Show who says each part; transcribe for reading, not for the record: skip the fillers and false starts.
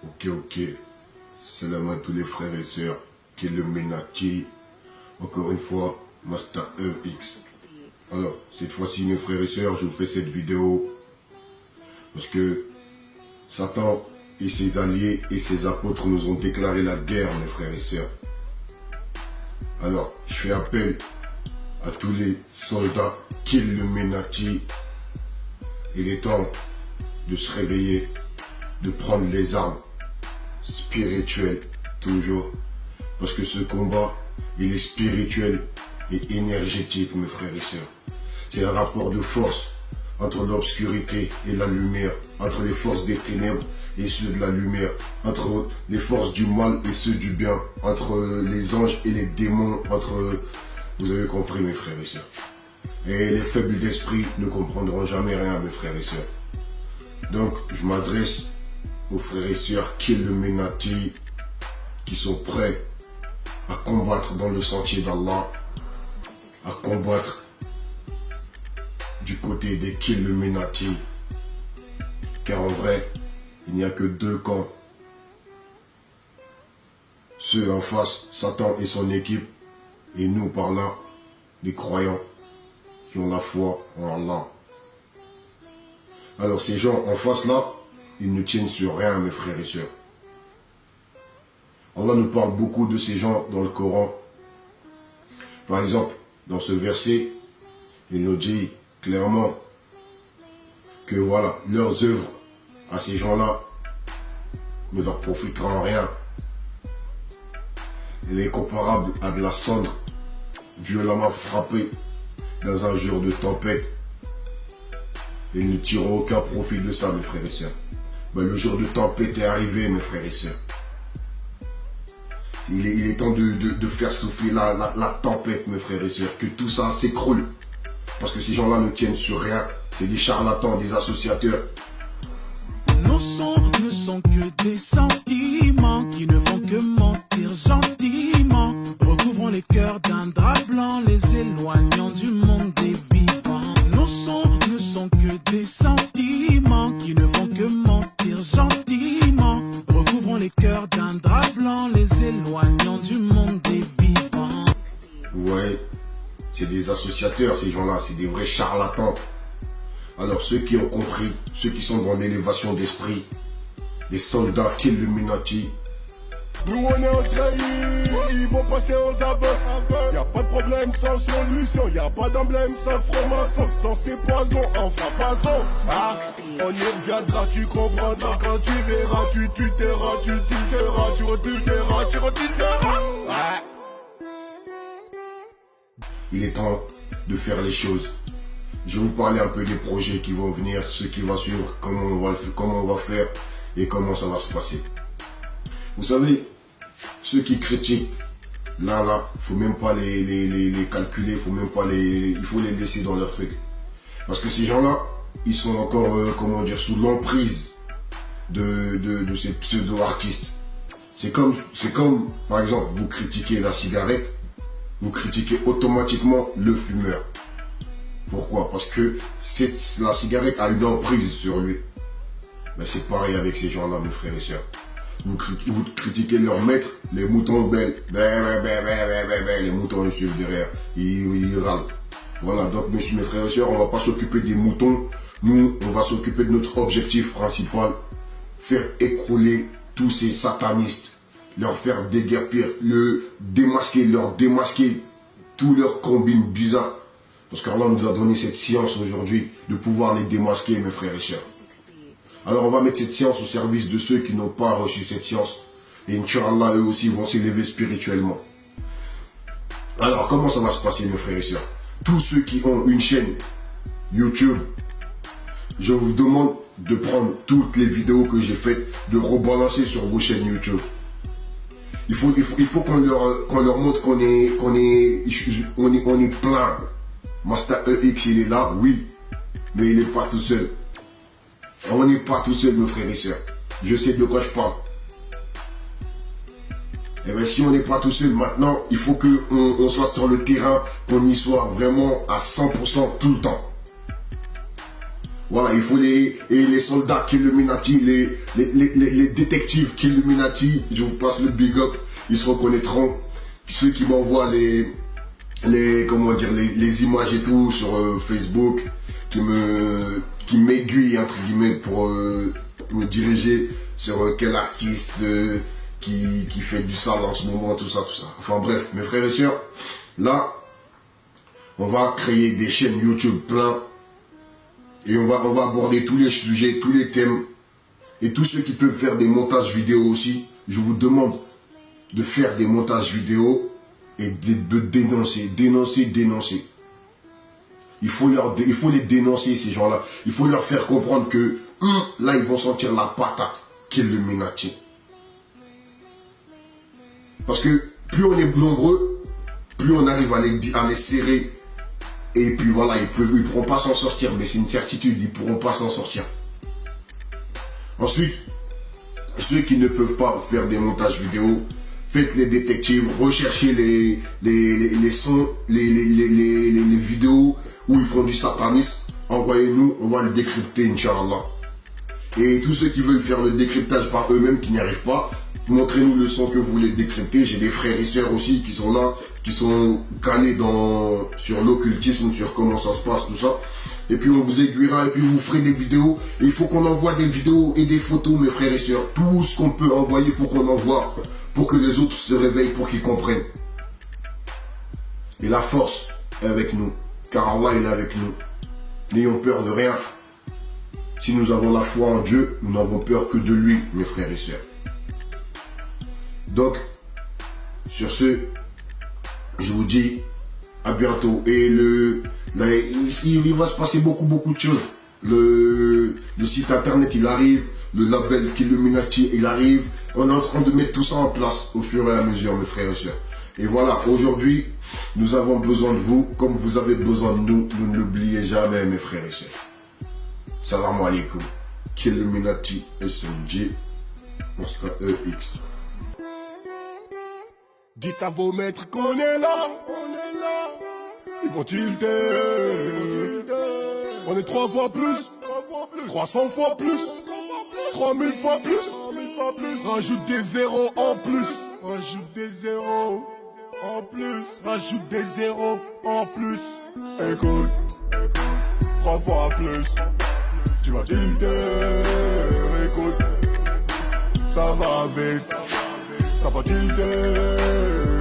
Speaker 1: Ok. Salam à tous les frères et sœurs. Illuminati. Encore une fois, Master EX. Alors, cette fois-ci, mes frères et sœurs, je vous fais cette vidéo parce que Satan et ses alliés et ses apôtres nous ont déclaré la guerre, mes frères et sœurs. Alors, je fais appel à tous les soldats Illuminati. Il est temps de se réveiller, de prendre les armes spirituelles, toujours. Parce que ce combat, il est spirituel et énergétique, mes frères et sœurs. C'est un rapport de force entre l'obscurité et la lumière, entre les forces des ténèbres et ceux de la lumière, entre les forces du mal et ceux du bien, entre les anges et les démons, entre... Vous avez compris, mes frères et sœurs. Et les faibles d'esprit ne comprendront jamais rien, mes frères et sœurs. Donc, je m'adresse aux frères et sœurs Illuminati qui sont prêts à combattre dans le sentier d'Allah, à combattre du côté des Illuminati. Car en vrai, il n'y a que deux camps. Ceux en face, Satan et son équipe, et nous par là, les croyants qui ont la foi en Allah. Alors ces gens en face là, ils ne tiennent sur rien, mes frères et sœurs. Allah nous parle beaucoup de ces gens dans le Coran. Par exemple, dans ce verset, il nous dit clairement que voilà, leurs œuvres à ces gens-là ne leur profiteront en rien. Il est comparable à de la cendre violemment frappée dans un jour de tempête. Ils ne tireront aucun profit de ça, mes frères et sœurs. Ben, le jour de tempête est arrivé, mes frères et sœurs. Il est temps de faire souffler la tempête, mes frères et sœurs. Que tout ça s'écroule. Parce que ces gens-là ne tiennent sur rien. C'est des charlatans, des associateurs.
Speaker 2: Nos sons ne sont que des sentiments qui ne font que mentir gentiment. Recouvrons les cœurs d'un drap blanc, les éloignant du monde des vivants. Nos sons ne sont que des sentiments qui ne font que mentir gentiment. Recouvrons les cœurs d'un drap blanc, les éloignant du monde des vivants.
Speaker 1: Vous voyez, c'est des associateurs, ces gens-là, c'est des vrais charlatans. Alors ceux qui ont compris, ceux qui sont dans l'élévation d'esprit, les soldats Illuminati.
Speaker 3: Nous on est en trahi, ils vont passer aux aveux. Y'a pas de problème sans solution, y'a pas d'emblème sans franc-maçon. Sans ces poisons, enfin passons. Ah, on y reviendra, tu comprendras quand tu verras. Tu tuteras, tu tilderas, tu retulderas, tu retilderas. Ah.
Speaker 1: Il est temps de faire les choses. Je vais vous parler un peu des projets qui vont venir, ce qui va suivre, comment on va faire et comment ça va se passer. Vous savez, ceux qui critiquent, là, faut même pas les calculer, il faut les laisser dans leur truc. Parce que ces gens-là, ils sont encore, sous l'emprise de ces pseudo-artistes. C'est comme, par exemple, vous critiquez la cigarette, vous critiquez automatiquement le fumeur. Pourquoi? Parce que la cigarette a une emprise sur lui. Mais c'est pareil avec ces gens-là, mes frères et sœurs. Vous critiquez leur maître, les moutons belles. Les moutons ils suivent derrière. Ils râlent. Voilà, donc mes frères et sœurs, on ne va pas s'occuper des moutons. Nous, on va s'occuper de notre objectif principal. Faire écrouler tous ces satanistes. Leur faire déguerpir, leur démasquer tous leurs combines bizarres. Parce qu'Allah nous a donné cette science aujourd'hui de pouvoir les démasquer, mes frères et sœurs. Alors on va mettre cette science au service de ceux qui n'ont pas reçu cette science. Et Inch'Allah, eux aussi vont s'élever spirituellement. Alors comment ça va se passer, mes frères et sœurs? Tous ceux qui ont une chaîne YouTube, je vous demande de prendre toutes les vidéos que j'ai faites, de rebalancer sur vos chaînes YouTube. Il faut qu'on leur montre qu'on est plein. Master EX, il est là, oui, mais il n'est pas tout seul. On n'est pas tout seul, mes frères et sœurs. Je sais de quoi je parle. Et bien, si on n'est pas tout seul, maintenant, il faut qu'on soit sur le terrain, qu'on y soit vraiment à 100% tout le temps. Voilà, il faut les soldats Killuminati, les détectives Killuminati, je vous passe le big up, ils se reconnaîtront. Ceux qui m'envoient comment dire, les images et tout sur Facebook, qui m'aiguillent entre guillemets pour me diriger sur quel artiste qui fait du sale en ce moment, tout ça. Enfin bref, mes frères et sœurs, là, on va créer des chaînes YouTube plein et on va aborder tous les sujets, tous les thèmes, et tous ceux qui peuvent faire des montages vidéo aussi, je vous demande de faire des montages vidéo et de dénoncer. Il faut les dénoncer, ces gens-là. Il faut leur faire comprendre que là, ils vont sentir la patate Killuminati. Parce que plus on est nombreux, plus on arrive à les serrer. Et puis voilà, ils ne pourront pas s'en sortir. Mais c'est une certitude, ils ne pourront pas s'en sortir. Ensuite, ceux qui ne peuvent pas faire des montages vidéo, faites les détectives, recherchez les sons, les vidéos où ils font du satanisme. Envoyez-nous, on va le décrypter, Inch'Allah. Et tous ceux qui veulent faire le décryptage par eux-mêmes, qui n'y arrivent pas, montrez-nous le son que vous voulez décrypter. J'ai des frères et sœurs aussi qui sont là, qui sont calés sur l'occultisme, sur comment ça se passe, tout ça. Et puis on vous aiguillera et puis vous ferez des vidéos. Et il faut qu'on envoie des vidéos et des photos, mes frères et sœurs. Tout ce qu'on peut envoyer, il faut qu'on envoie pour que les autres se réveillent, pour qu'ils comprennent. Et la force est avec nous, car Allah est avec nous. N'ayons peur de rien. Si nous avons la foi en Dieu, nous n'avons peur que de lui, mes frères et sœurs. Donc, sur ce, je vous dis à bientôt. Et il va se passer beaucoup de choses. Le site internet, il arrive. Le label Killuminati, il arrive. On est en train de mettre tout ça en place au fur et à mesure, mes frères et sœurs. Et voilà, aujourd'hui, nous avons besoin de vous, comme vous avez besoin de nous. Ne l'oubliez jamais, mes frères et sœurs. Salam alaikum. Killuminati SMG. EX.
Speaker 3: Dites à vos maîtres qu'on est là. Ils vont tilter. On est 3 fois plus. 300 fois plus. 3000 fois plus. Rajoute des zéros en plus. Rajoute des zéros en plus. Rajoute des zéros en plus. Écoute, 3 fois plus. Tu vas tilter. Écoute, ça va vite. Ça va tilter.